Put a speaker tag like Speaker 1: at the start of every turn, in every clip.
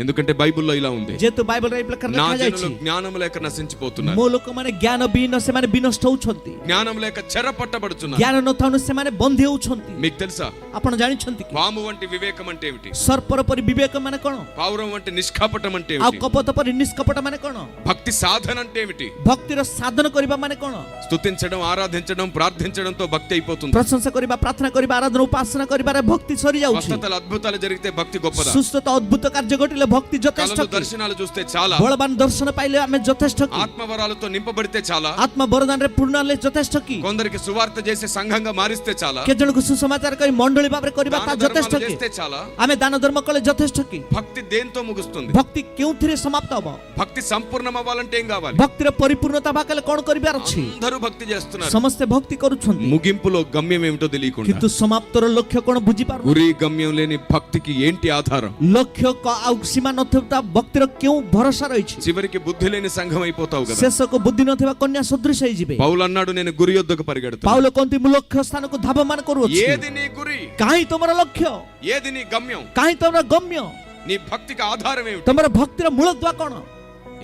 Speaker 1: ఎందుకంటే బైబిల్లో ఇలా ఉంది,
Speaker 2: ଯେହେତୁ ବାଇବଲରେ ଏହି ପ୍ରକାର
Speaker 1: నా
Speaker 2: ଲେଖାଯାଇଛି
Speaker 1: జనులు జ్ఞానం లేక నశించిపోతున్నారు,
Speaker 2: ମୋ ଲୋକମାନେ ଜ୍ଞାନ ବିହୀନ ସେମାନେ ବିନଷ୍ଟ ହଉଛନ୍ତି,
Speaker 1: జ్ఞానం లేక చెర పట్టబడుతున్నారు.
Speaker 2: ଜ୍ଞାନ ନଥାଉଣୁ ସେମାନେ ବନ୍ଦୀ ହଉଛନ୍ତି.
Speaker 1: మీకు తెలుసా
Speaker 2: ଆପଣ ଜାଣିଛନ୍ତି କି
Speaker 1: పాము వంటి వివేకం అంటే ఏమిటి?
Speaker 2: ସର୍ପର ପରି ବିବେକ ମାନେ କଣ?
Speaker 1: పావురం వంటి నిష్కాపటం అంటే
Speaker 2: ଆଉ
Speaker 1: ఏమిటి?
Speaker 2: କପଟ ପରି ନିଷ୍କପଟ ମାନେ କଣ?
Speaker 1: భక్తి సాధన అంటే ఏమిటి?
Speaker 2: ଭକ୍ତିର ସାଧନ କରିବା ମାନେ କଣ?
Speaker 1: స్తుతించడం, ఆరాధించడం, ప్రార్థించడంతో భక్తి అయిపోతుంది.
Speaker 2: ପ୍ରଶଂସା କରିବା, ପ୍ରାର୍ଥନା କରିବା, ଆରାଧନା ଉପାସନା କରିବାରେ ଭକ୍ତି ସରି ଯାଉଛି.
Speaker 1: స్వస్థతలు, అద్భుతాలు జరిగితే భక్తి గొప్పదా?
Speaker 2: ସୁସ୍ଥତା ଅଦ୍ଭୁତ କାର୍ଯ୍ୟ ଘଟିଲେ ଭକ୍ତି ଯଥେଷ୍ଟ
Speaker 1: కలలు,
Speaker 2: କି?
Speaker 1: దర్శనాలు చూస్తే చాలా,
Speaker 2: ବଳବାନ ଦର୍ଶନ ପାଇଲେ ଆମେ ଯଥେଷ୍ଟ କି?
Speaker 1: ఆత్మవరాలతో నింపబడితే చాలా,
Speaker 2: ଆତ୍ମ ବରଦାନରେ ପୂର୍ଣ୍ଣ ହେଲେ ଯଥେଷ୍ଟ କି?
Speaker 1: కొందరికి సువార్త చేసే సంఘంగా మారిస్తే చాలా,
Speaker 2: କେତେ ଜଣକୁ ସୁସମାଚାର କହି ମଣ୍ଡଳୀ ଭାବରେ କରିବା ତା
Speaker 1: దాన
Speaker 2: ଯଥେଷ୍ଟ
Speaker 1: ధర్మాలు
Speaker 2: କି?
Speaker 1: చేస్తే చాలా.
Speaker 2: ଆମେ ଦାନ ଧର୍ମ କଲେ ଯଥେଷ୍ଟ କି?
Speaker 1: భక్తి దేంతో ముగుస్తుంది?
Speaker 2: ଭକ୍ତି କେଉଁଥିରେ ସମାପ୍ତ ହବ?
Speaker 1: భక్తి సంపూర్ణం అవ్వాలంటే ఏం కావాలి?
Speaker 2: ଭକ୍ତିର ପରିପୂର୍ଣ୍ଣତା ପାଇଲେ କଣ କରିବାର ଅଛି?
Speaker 1: అందరూ భక్తి చేస్తున్నారు,
Speaker 2: ସମସ୍ତେ ଭକ୍ତି କରୁଛନ୍ତି,
Speaker 1: ముగింపులో గమ్యం ఏమిటో తెలియకుండా.
Speaker 2: କିନ୍ତୁ ସମାପ୍ତର ଲକ୍ଷ୍ୟ କଣ ବୁଝିପାରୁ?
Speaker 1: గురి గమ్యం లేని భక్తికి ఏంటి ఆధారం?
Speaker 2: ଲକ୍ଷ୍ୟ ଆଉ ସୀମା ନଥିବା ଭକ୍ତିର କେଉଁ ଭରସା ରହିଛି?
Speaker 1: చివరికి బుద్ధి లేని సంఘం అయిపోతావు కదా.
Speaker 2: ଶେଷକୁ ବୁଦ୍ଧି ନଥିବା କନ୍ୟା ସଦୃଶ ହେଇଯିବେ.
Speaker 1: పౌలు అన్నాడు, నేను గురి యొద్దకు పరిగెడతాను.
Speaker 2: ପାଉଲ କହନ୍ତି ମୁଁ ଲକ୍ଷ୍ୟ ସ୍ଥାନକୁ ଧାବମାନ କରୁଅଛି.
Speaker 1: ఏది నీ గురి?
Speaker 2: କାହିଁ ତମର ଲକ୍ଷ୍ୟ?
Speaker 1: ఏది నీ గమ్యం?
Speaker 2: କାହିଁ ତମର ଗମ୍ୟ?
Speaker 1: నీ భక్తికి ఆధారం ఏమిటి?
Speaker 2: ତମର ଭକ୍ତିର ମୂଳଦୁଆ କଣ?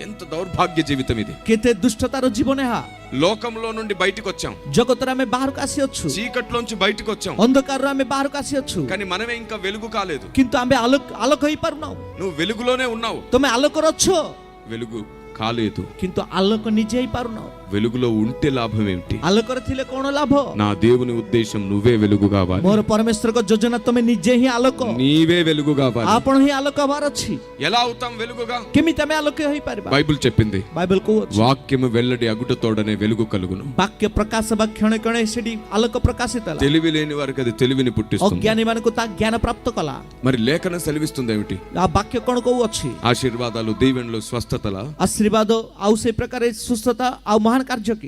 Speaker 1: ఎంత దౌర్భాగ్య జీవితం ఇది.
Speaker 2: କେତେ ଦୁଷ୍ଟତାର ଜୀବନ ଏହା.
Speaker 1: లోకంలో నుండి బయటికి వచ్చాం,
Speaker 2: ଜଗତରେ ଆମେ ବାହାରକୁ ଆସିଅଛୁ,
Speaker 1: చీకట్లోంచి బయటికి వచ్చాం,
Speaker 2: ଅନ୍ଧକାରରୁ ଆମେ ବାହାରକୁ ଆସିଅଛୁ,
Speaker 1: కానీ మనమే ఇంకా వెలుగు కాలేదు.
Speaker 2: କିନ୍ତୁ ଆମେ ଆଲୋକ ହେଇପାରୁନାହୁଁ.
Speaker 1: నువ్వు వెలుగులోనే ఉన్నావు,
Speaker 2: ତମେ ଆଲୋକରେ ଅଛ,
Speaker 1: వెలుగు కాలేదు.
Speaker 2: କିନ୍ତୁ ଆଲୋକ ନିଜେ ହେଇପାରୁନାହୁଁ.
Speaker 1: వెలుగులో ఉంటే లాభం ఏమిటి?
Speaker 2: ଆଲୋକରେ ଥିଲେ କଣ ଲାଭ?
Speaker 1: నా దేవుని ఉద్దేశం నువ్వే వెలుగు కావాలి,
Speaker 2: ମୋର ପରମେଶ୍ୱରଙ୍କ ଯୋଜନା ତମେ ନିଜେ ହିଁ ଆଲୋକ,
Speaker 1: నీవే వెలుగు కావాలి.
Speaker 2: ଆପଣ ହିଁ ଆଲୋକ ହବାର ଅଛି.
Speaker 1: ఎలా అవుతాం వెలుగుగా?
Speaker 2: କେମିତି ଆମେ ଆଲୋକ ହେଇପାରିବା?
Speaker 1: బైబిల్ చెప్పింది,
Speaker 2: ବାଇବଲ କହୁଅଛି
Speaker 1: వాక్యము వెల్లడి అగుటతోడనే వెలుగు కలుగును.
Speaker 2: ବାକ୍ୟ ପ୍ରକାଶ ବା କ୍ଷଣେ କ୍ଷଣେ ସେଠି ଆଲୋକ ప్రకాశిତ ହେଲା.
Speaker 1: తెలివి లేని వారికి అది తెలివిని పుట్టిస్తుంది.
Speaker 2: ଅଜ୍ଞାନୀ ମାନଙ୍କୁ ତା ଜ୍ଞାନ ପ୍ରାପ୍ତ କଲା.
Speaker 1: మరి లేఖనం సెలవిస్తుంది ఏమిటి?
Speaker 2: ఆ ବାକ୍ୟ କଣ କହୁଅଛି?
Speaker 1: ఆశీర్వాదాలు, దీవెనలు, స్వస్థతల
Speaker 2: ଆଶୀର୍ବାଦ ଆଉ ସେଇ ପ୍ରକାର ସୁସ୍ଥତା ଆଉ ମହାନ କାର୍ଯ୍ୟ କି?